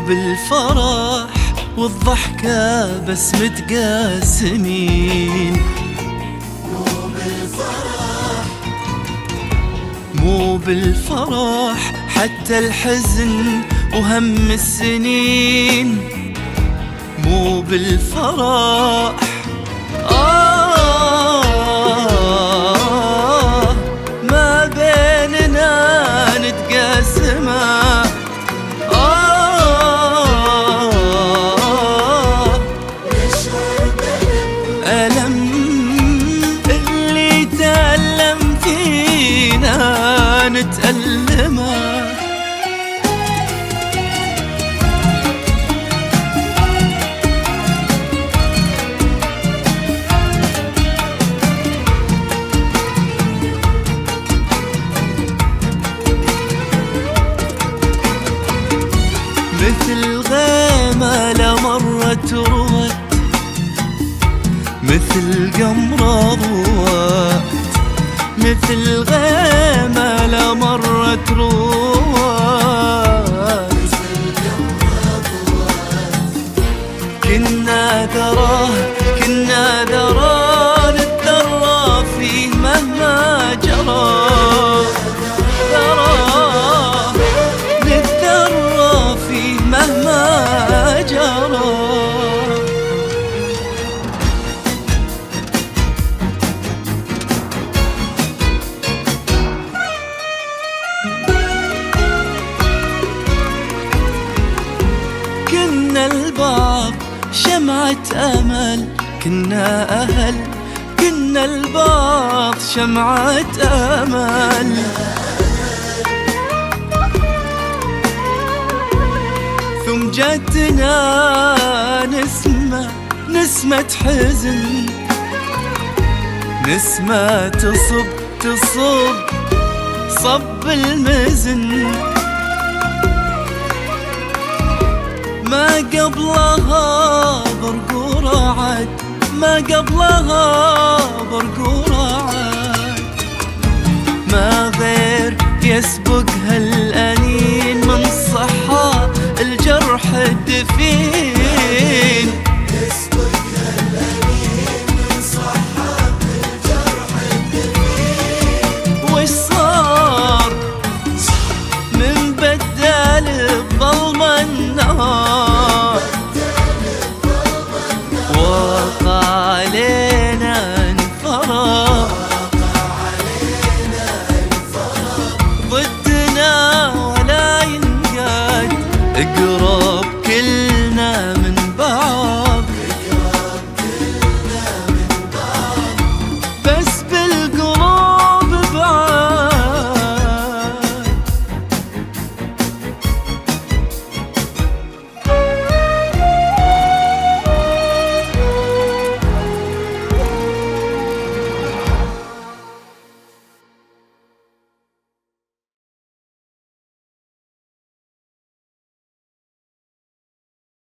بالفرح والضحكة بس متقاسمين، مو بالفرح حتى الحزن وهم السنين، مو بالفرح ما بيننا نتقاسمه. ألم اللي تألم فينا نتألمه. مثل غيمة لمرت روت، مثل قمرة ضوت، مثل غيمة لمرت روت، كنا ذراه نتدرى فيه مهما جرى، ذراه نتدرى فيه مهما جرى. كنا البعض شمعة أمل، كنا أهل، كنا البعض شمعة أمل، ثم جتنا نسمة حزن، نسمة صب المزن، ما قبلها برقورة عاد، ما قبلها برقورة عاد، ما غير يسبقها الأنين من صحة الجرح الدفين، يسبقها الأنين من صحة الجرح الدفين. وش صار من بدال الظلمة النهار؟